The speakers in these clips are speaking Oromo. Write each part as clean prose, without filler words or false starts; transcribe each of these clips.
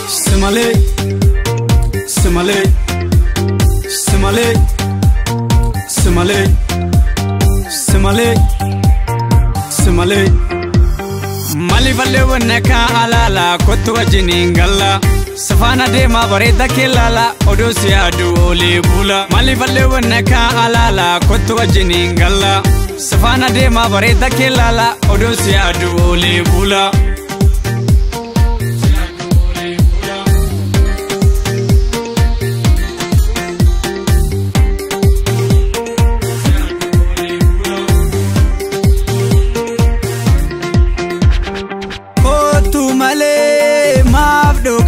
Simale, Simale, Simale, Simale, Simale, Simale. Mali valle wannaka alala kotu wajiningalla. Safana de ma bareda kelala odosi adu ole bula. Mali valle wannaka alala kotu wajiningalla. Safana de ma bareda kelala odosi adu ole bula.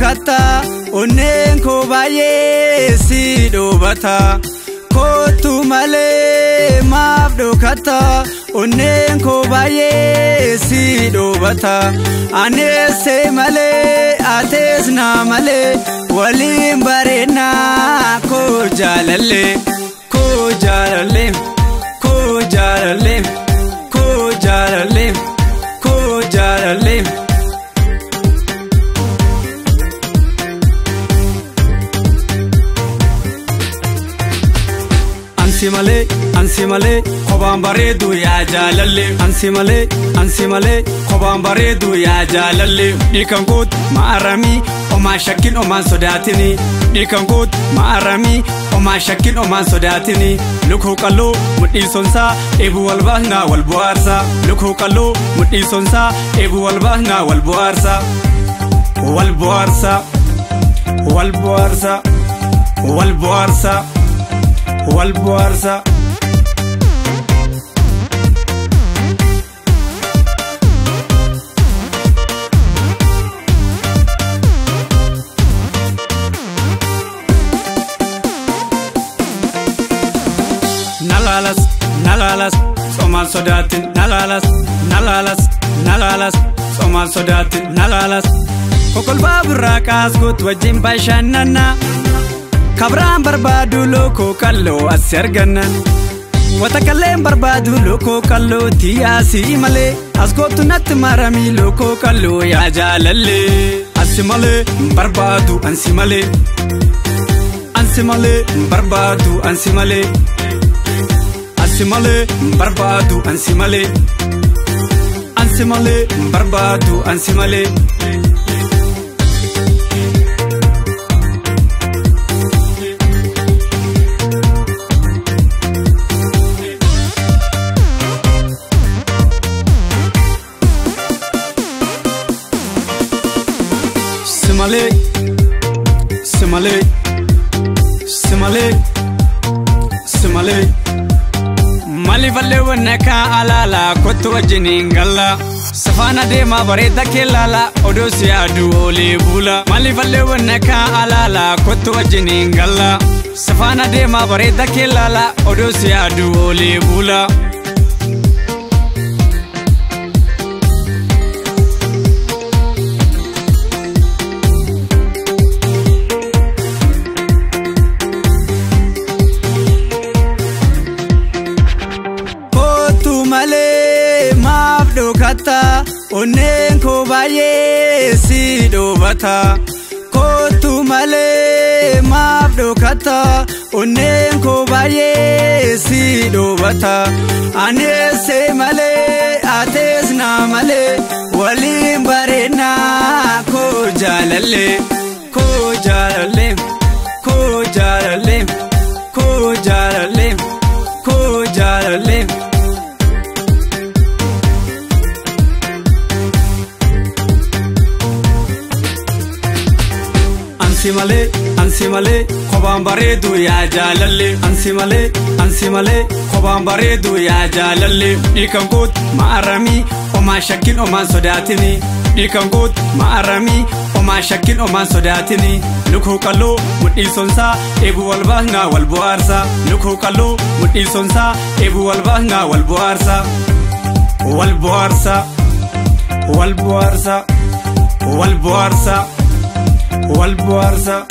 Kata onen ko baye si do bata ko tu male mabdo kata onen ko baye si do bata ane se male ates na male walim barena ko jalale ko jalale ko jalale ko jalale ko jalale. Ansimale, ansimale, kobambare du ya jalalle. Ansimale, ansimale, kobambare du ya jalalle. Dikankut maarami, oma shakin oma sodatini. Dikankut maarami, oma shakin oma sodatini. Lukhu kallo mudi sonsa, ebu walbahna walbuarsa. Lukhu kallo mudi sonsa, ebu walbahna walbuarsa. Walbuarsa, walbuarsa, walbuarsa. والبوارسا نلالاس نلالاس سومال صداتين نلالاس نلالاس نلالاس سومال صداتين نلالاس وكل باب الراكاس كنت وجين باشاننا كبران بربادو لوكو كالو أسرغنن وتكلم بربادو لوكو كالو تياسي مالي أسكوتو نت مرمي لوكو كالو يا جالالي أسمالي بربادو أنسمالي أنسمالي بربادو أنسمالي أسمالي بربادو أنسمالي أنسمالي بربادو أنسمالي. Simale, Simale, Simale, Simale. Mali valle wannaka alala kotu wajiningalla. Safana de ma bareda kelala odosi adu ole bula. Mali valle wannaka alala kotu wajiningalla. Safana de ma bareda kelala odosi adu ole bula. Male mabdo kata onen ko baye si do bata ko tu male mabdo kata onen ko baye si do bata ane se male ates na male walim barena ko jalale ko jalale ko jalale ko jalale ko jalale. Ansimale, ansimale, kobambare du ya jalalle. Ansimale, ansimale, kobambare du ya jalalle. Dikankut maarami, oma shakin oma sodatini. Dikankut maarami, oma shakin oma sodatini. Lukhu kallo mudi sonsa, ebu walbahna walbuarsa. Lukhu kallo mudi sonsa, ebu walbahna walbuarsa. Walbuarsa, والبوارسا والبوارسا والبوارسا